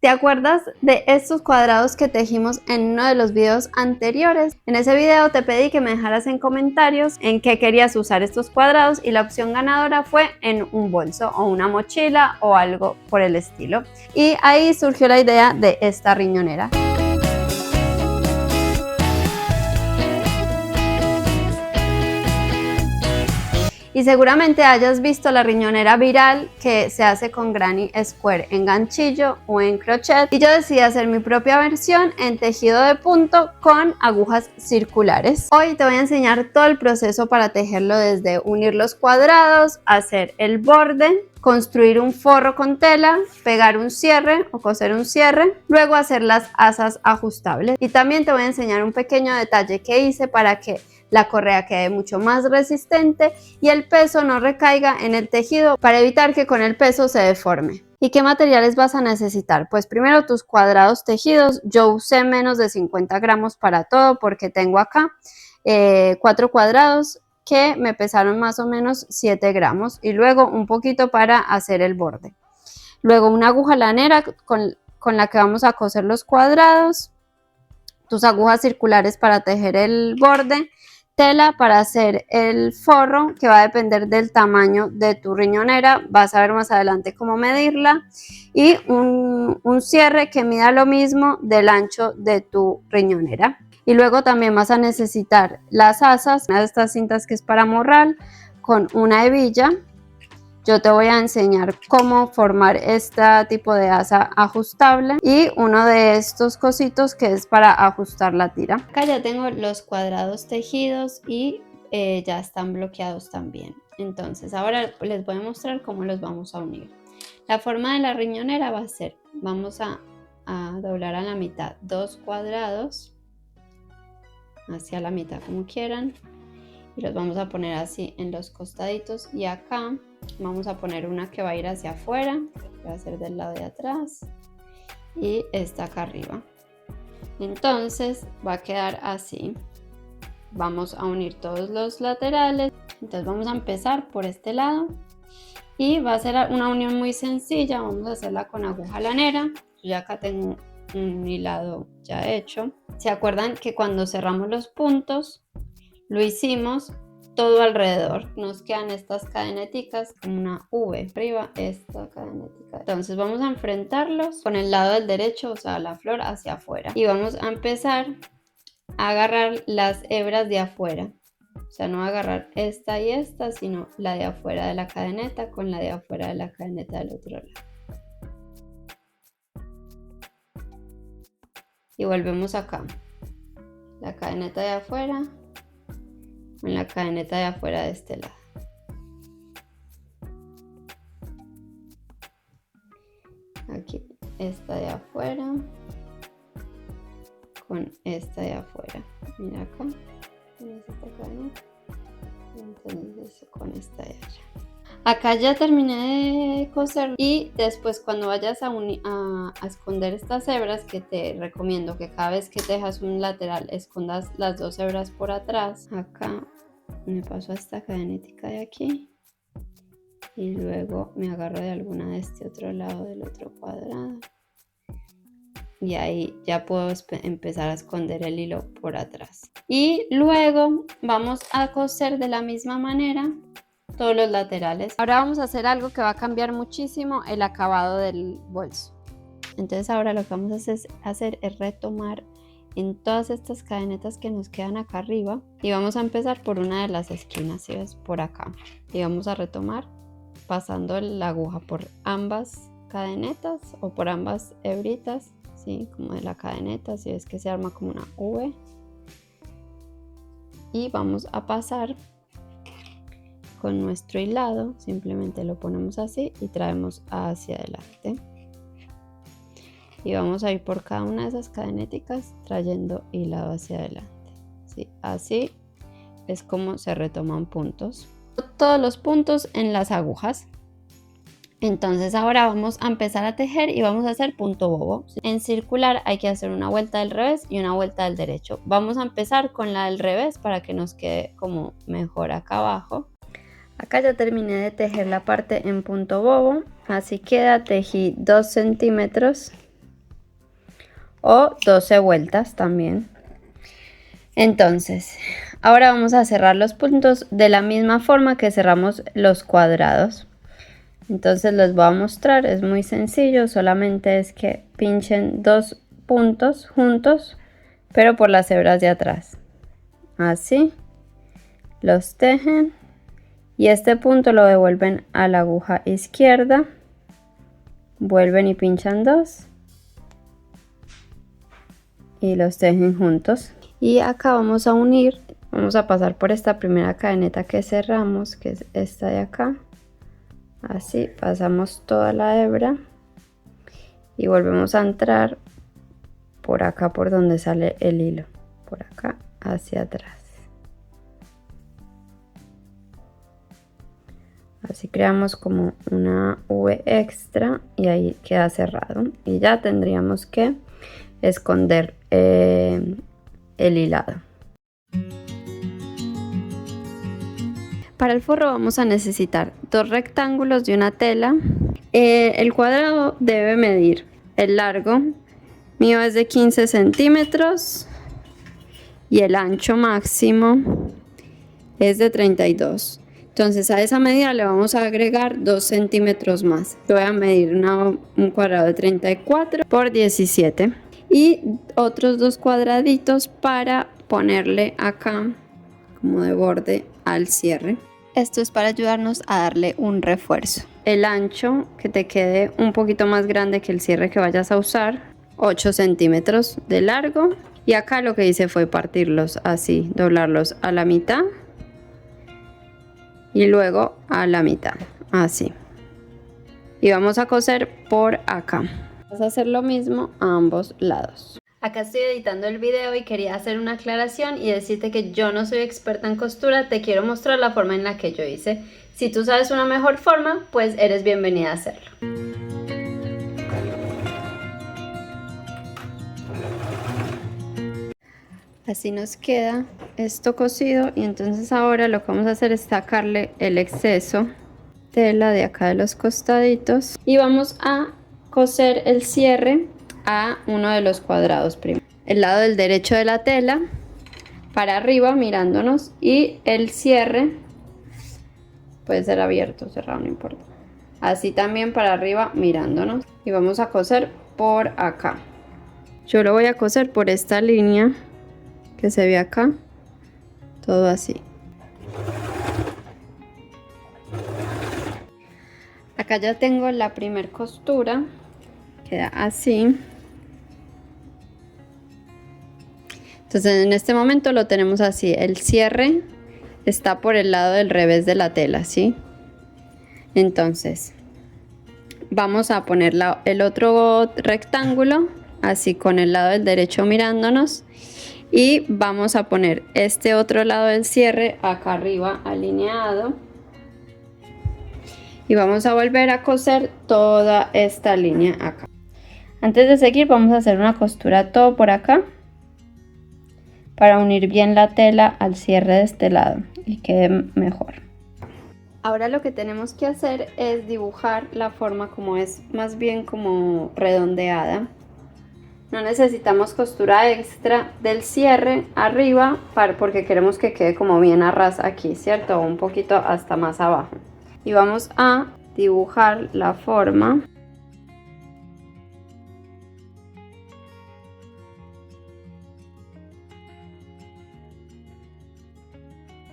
¿Te acuerdas de estos cuadrados que tejimos en uno de los videos anteriores? En ese video te pedí que me dejaras en comentarios en qué querías usar estos cuadrados y la opción ganadora fue en un bolso o una mochila o algo por el estilo. Y ahí surgió la idea de esta riñonera. Y seguramente hayas visto la riñonera viral que se hace con granny square en ganchillo o en crochet, y yo decidí hacer mi propia versión en tejido de punto con agujas circulares. Hoy te voy a enseñar todo el proceso para tejerlo, desde unir los cuadrados, hacer el borde, construir un forro con tela, pegar un cierre o coser un cierre, luego hacer las asas ajustables. Y también te voy a enseñar un pequeño detalle que hice para que la correa quede mucho más resistente y el peso no recaiga en el tejido, para evitar que con el peso se deforme. ¿Y qué materiales vas a necesitar? Pues primero tus cuadrados tejidos. Yo usé menos de 50 gramos para todo porque tengo acá 4 cuadrados que me pesaron más o menos 7 gramos, y luego un poquito para hacer el borde. Luego una aguja lanera con la que vamos a coser los cuadrados, tus agujas circulares para tejer el borde, tela para hacer el forro, que va a depender del tamaño de tu riñonera, vas a ver más adelante cómo medirla, y un cierre que mida lo mismo del ancho de tu riñonera. Y luego también vas a necesitar las asas, una de estas cintas que es para morral, con una hebilla. Yo te voy a enseñar cómo formar este tipo de asa ajustable, y uno de estos cositos que es para ajustar la tira. Acá ya tengo los cuadrados tejidos y ya están bloqueados también. Entonces ahora les voy a mostrar cómo los vamos a unir. La forma de la riñonera va a ser, vamos a doblar a la mitad 2 cuadrados, hacia la mitad como quieran, y los vamos a poner así en los costaditos, y acá vamos a poner una que va a ir hacia afuera, que va a ser del lado de atrás, y esta acá arriba. Entonces va a quedar así. Vamos a unir todos los laterales. Entonces vamos a empezar por este lado y va a ser una unión muy sencilla. Vamos a hacerla con aguja lanera. Yo ya acá tengo un hilado ya hecho. ¿Se acuerdan que cuando cerramos los puntos lo hicimos todo alrededor? Nos quedan estas cadeneticas como una V arriba, esta cadenetica. Entonces vamos a enfrentarlos con el lado del derecho, o sea, la flor hacia afuera, y vamos a empezar a agarrar las hebras de afuera. O sea, no agarrar esta y esta, sino la de afuera de la cadeneta con la de afuera de la cadeneta del otro lado. Y volvemos acá, la cadeneta de afuera con la cadeneta de afuera de este lado. Aquí esta de afuera con esta de afuera. Mira acá, tienes esta cadeneta, entonces con esta de allá. Acá ya terminé de coser, y después cuando vayas a esconder estas hebras, que te recomiendo que cada vez que tejas un lateral escondas las 2 hebras por atrás. Acá me paso a esta cadenetica de aquí y luego me agarro de alguna de este otro lado del otro cuadrado, y ahí ya puedo empezar a esconder el hilo por atrás. Y luego vamos a coser de la misma manera todos los laterales. Ahora vamos a hacer algo que va a cambiar muchísimo el acabado del bolso. Entonces ahora lo que vamos a hacer es retomar en todas estas cadenetas que nos quedan acá arriba, y vamos a empezar por una de las esquinas, ¿sí ves? Por acá, y vamos a retomar pasando la aguja por ambas cadenetas o por ambas hebritas, ¿sí? Como de la cadeneta, si ves que se arma como una V, y vamos a pasar con nuestro hilado, simplemente lo ponemos así y traemos hacia adelante, y vamos a ir por cada una de esas cadenéticas trayendo hilado hacia adelante, ¿sí? Así es como se retoman puntos, todos los puntos en las agujas. Entonces ahora vamos a empezar a tejer y vamos a hacer punto bobo. En circular hay que hacer una vuelta del revés y una vuelta del derecho. Vamos a empezar con la del revés para que nos quede como mejor acá abajo. Acá ya terminé de tejer la parte en punto bobo, así queda. Tejí 2 centímetros o 12 vueltas también. Entonces, ahora vamos a cerrar los puntos de la misma forma que cerramos los cuadrados. Entonces les voy a mostrar, es muy sencillo, solamente es que pinchen 2 puntos juntos, pero por las hebras de atrás. Así, los tejen y este punto lo devuelven a la aguja izquierda, vuelven y pinchan 2 y los tejen juntos. Y acá vamos a unir, vamos a pasar por esta primera cadeneta que cerramos, que es esta de acá. Así, pasamos toda la hebra y volvemos a entrar por acá por donde sale el hilo, por acá hacia atrás. Así creamos como una V extra y ahí queda cerrado. Y ya tendríamos que esconder el hilado. Para el forro vamos a necesitar 2 rectángulos de una tela. El cuadrado debe medir el largo, mío es de 15 centímetros y el ancho máximo es de 32. Entonces a esa medida le vamos a agregar 2 centímetros más. Yo voy a medir un cuadrado de 34 por 17 y otros 2 cuadraditos para ponerle acá como de borde al cierre. Esto es para ayudarnos a darle un refuerzo. El ancho que te quede un poquito más grande que el cierre que vayas a usar, 8 centímetros de largo. Y acá lo que hice fue partirlos así, doblarlos a la mitad y luego a la mitad, así. Y vamos a coser por acá. Vas a hacer lo mismo a ambos lados. Acá estoy editando el video y quería hacer una aclaración y decirte que yo no soy experta en costura, te quiero mostrar la forma en la que yo hice. Si tú sabes una mejor forma, pues eres bienvenida a hacerlo. Así nos queda esto cosido y entonces ahora lo que vamos a hacer es sacarle el exceso tela de acá de los costaditos y vamos a coser el cierre a uno de los cuadrados primero. El lado del derecho de la tela para arriba mirándonos y el cierre puede ser abierto o cerrado, no importa. Así también para arriba mirándonos y vamos a coser por acá. Yo lo voy a coser por esta línea que se ve acá, todo así. Acá ya tengo la primer costura, queda así. Entonces en este momento lo tenemos así, el cierre está por el lado del revés de la tela, ¿sí? Entonces vamos a poner el otro rectángulo así con el lado del derecho mirándonos y vamos a poner este otro lado del cierre acá arriba alineado y vamos a volver a coser toda esta línea acá. Antes de seguir vamos a hacer una costura todo por acá para unir bien la tela al cierre de este lado y quede mejor. Ahora lo que tenemos que hacer es dibujar la forma como es más bien como redondeada. No necesitamos costura extra del cierre arriba porque queremos que quede como bien a ras aquí, ¿cierto? O un poquito hasta más abajo. Y vamos a dibujar la forma.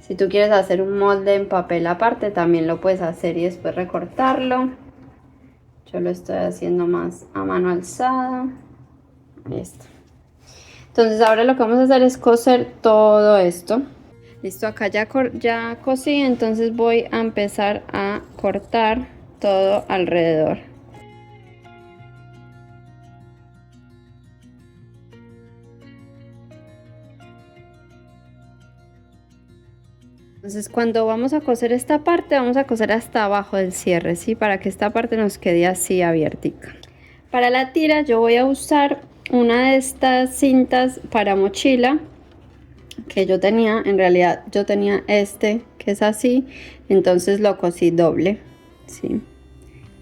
Si tú quieres hacer un molde en papel aparte, también lo puedes hacer y después recortarlo. Yo lo estoy haciendo más a mano alzada. Listo. Entonces ahora lo que vamos a hacer es coser todo esto. Listo, acá ya cosí, entonces voy a empezar a cortar todo alrededor. Entonces cuando vamos a coser esta parte, vamos a coser hasta abajo del cierre, ¿sí? Para que esta parte nos quede así abiertica. Para la tira yo voy a usar una de estas cintas para mochila que yo tenía. En realidad yo tenía este que es así, entonces lo cosí doble, ¿sí?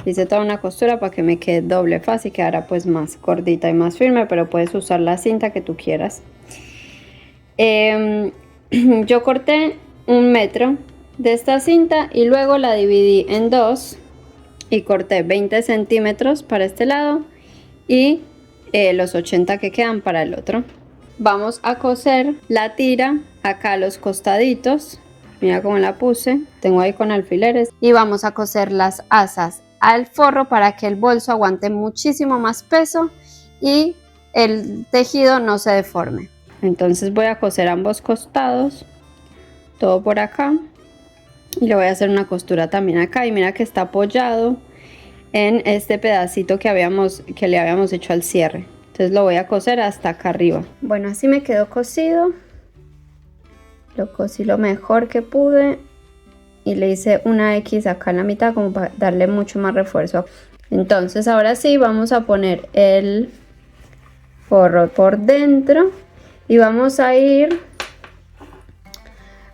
Hice toda una costura para que me quede doble faz y quedara pues más gordita y más firme, pero puedes usar la cinta que tú quieras. Yo corté 1 metro de esta cinta y luego la dividí en 2 y corté 20 centímetros para este lado y los 80 que quedan para el otro. Vamos a coser la tira acá a los costaditos. Mira cómo la puse, tengo ahí con alfileres. Y vamos a coser las asas al forro para que el bolso aguante muchísimo más peso y el tejido no se deforme. Entonces voy a coser ambos costados, todo por acá. Y le voy a hacer una costura también acá. Y mira que está apoyado en este pedacito que le habíamos hecho al cierre. Entonces lo voy a coser hasta acá arriba. Bueno, así me quedó cosido. Lo cosí lo mejor que pude y le hice una X acá en la mitad como para darle mucho más refuerzo. Entonces ahora sí vamos a poner el forro por dentro y vamos a ir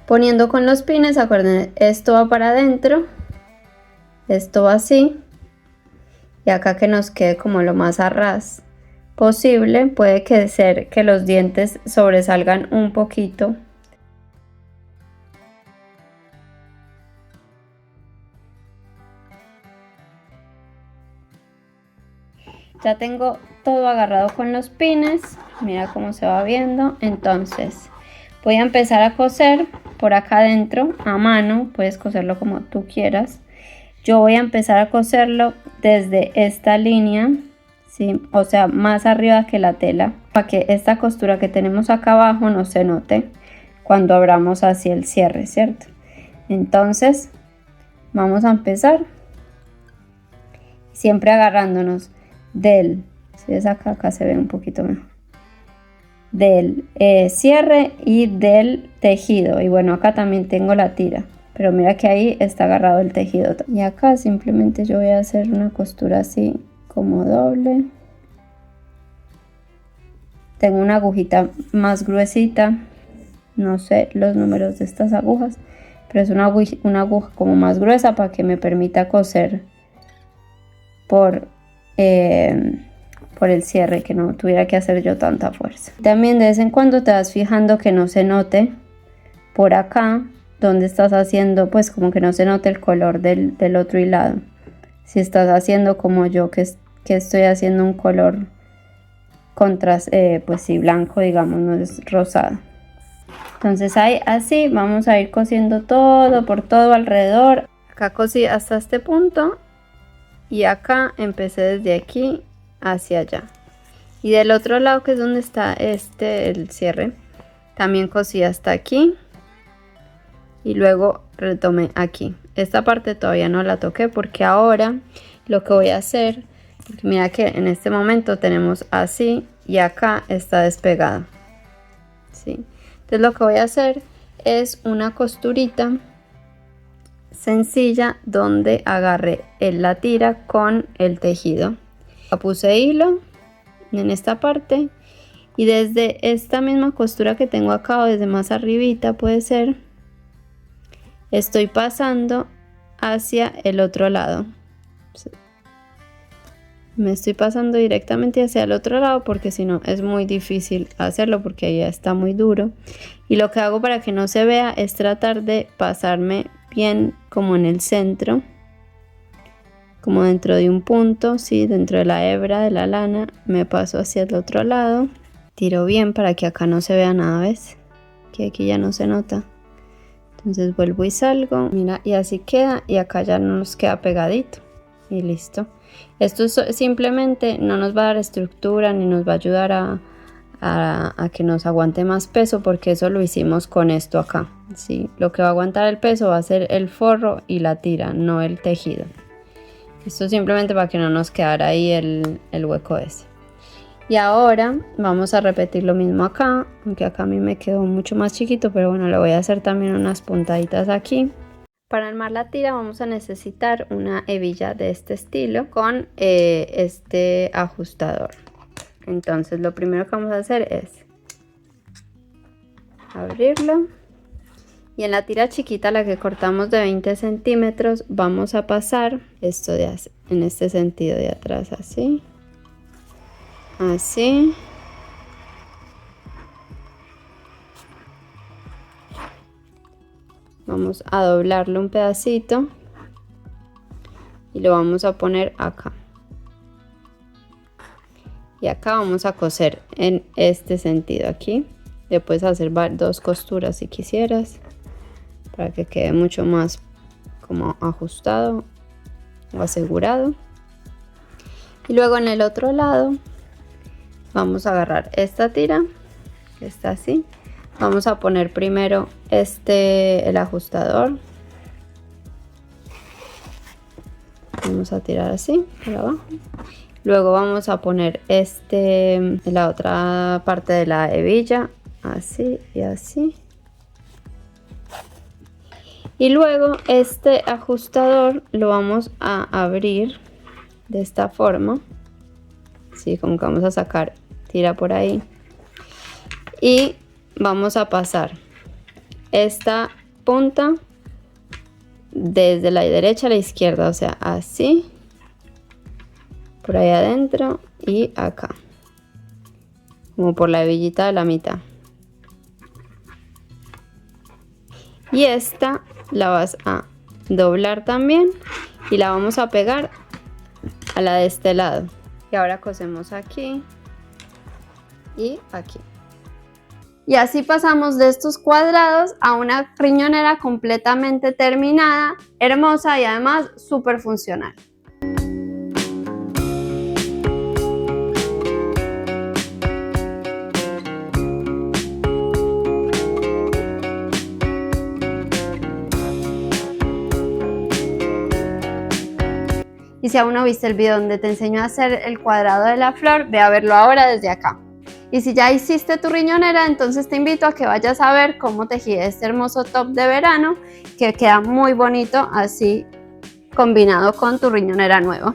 poniendo con los pines. Acuérdense, esto va para adentro, esto va así y acá que nos quede como lo más a ras posible. Puede ser que los dientes sobresalgan un poquito. Ya tengo todo agarrado con los pines, mira cómo se va viendo. Entonces voy a empezar a coser por acá adentro a mano, puedes coserlo como tú quieras. Yo voy a empezar a coserlo desde esta línea, ¿sí? O sea, más arriba que la tela, para que esta costura que tenemos acá abajo no se note cuando abramos hacia el cierre, ¿cierto? Entonces vamos a empezar siempre agarrándonos del, si ves acá se ve un poquito mejor, del cierre y del tejido. Y bueno, acá también tengo la tira, pero mira que ahí está agarrado el tejido. Y acá simplemente yo voy a hacer una costura así como doble. Tengo una agujita más gruesita, no sé los números de estas agujas, pero es una aguja como más gruesa para que me permita coser por el cierre, que no tuviera que hacer yo tanta fuerza. También de vez en cuando te vas fijando que no se note por acá donde estás haciendo, pues como que no se note el color del otro hilado. Si estás haciendo como yo que estoy haciendo un color pues sí, blanco, digamos, no es rosado. Entonces ahí así vamos a ir cosiendo todo por todo alrededor. Acá cosí hasta este punto y acá empecé desde aquí hacia allá. Y del otro lado, que es donde está el cierre, también cosí hasta aquí y luego retomé aquí. Esta parte todavía no la toqué porque ahora lo que voy a hacer, porque mira que en este momento tenemos así y acá está despegado, ¿sí? Entonces lo que voy a hacer es una costurita sencilla donde agarré la tira con el tejido. Puse hilo en esta parte y desde esta misma costura que tengo acá o desde más arribita puede ser, estoy pasando hacia el otro lado. Me estoy pasando directamente hacia el otro lado porque si no es muy difícil hacerlo porque ahí ya está muy duro. Y lo que hago para que no se vea es tratar de pasarme bien como en el centro, como dentro de un punto, ¿sí? Dentro de la hebra de la lana me paso hacia el otro lado, tiro bien para que acá no se vea nada, ¿ves? Que aquí ya no se nota. Entonces vuelvo y salgo, mira, y así queda, y acá ya no nos queda pegadito y listo. Esto simplemente no nos va a dar estructura ni nos va a ayudar a que nos aguante más peso, porque eso lo hicimos con esto acá, ¿sí? Lo que va a aguantar el peso va a ser el forro y la tira, no el tejido. Esto simplemente para que no nos quedara ahí el hueco ese. Y ahora vamos a repetir lo mismo acá, aunque acá a mí me quedó mucho más chiquito, pero bueno, le voy a hacer también unas puntaditas aquí. Para armar la tira vamos a necesitar una hebilla de este estilo con este ajustador. Entonces lo primero que vamos a hacer es abrirlo y en la tira chiquita, la que cortamos de 20 centímetros, vamos a pasar esto de en este sentido de atrás, así, así. Vamos a doblarlo un pedacito y lo vamos a poner acá. Y acá vamos a coser en este sentido aquí. Le puedes hacer 2 costuras si quisieras, para que quede mucho más como ajustado o asegurado. Y luego en el otro lado vamos a agarrar esta tira que está así. Vamos a poner primero el ajustador. Vamos a tirar así para abajo. Luego vamos a poner la otra parte de la hebilla, así y así. Y luego este ajustador lo vamos a abrir de esta forma. Así como que vamos a sacar tira por ahí. Y vamos a pasar esta punta desde la derecha a la izquierda, o sea, así, por ahí adentro y acá, como por la hebillita de la mitad. Y esta la vas a doblar también y la vamos a pegar a la de este lado. Y ahora cosemos aquí y aquí. Y así pasamos de estos cuadrados a una riñonera completamente terminada, hermosa y además súper funcional. Y si aún no viste el video donde te enseño a hacer el cuadrado de la flor, ve a verlo ahora desde acá. Y si ya hiciste tu riñonera, entonces te invito a que vayas a ver cómo tejí este hermoso top de verano, que queda muy bonito así combinado con tu riñonera nueva.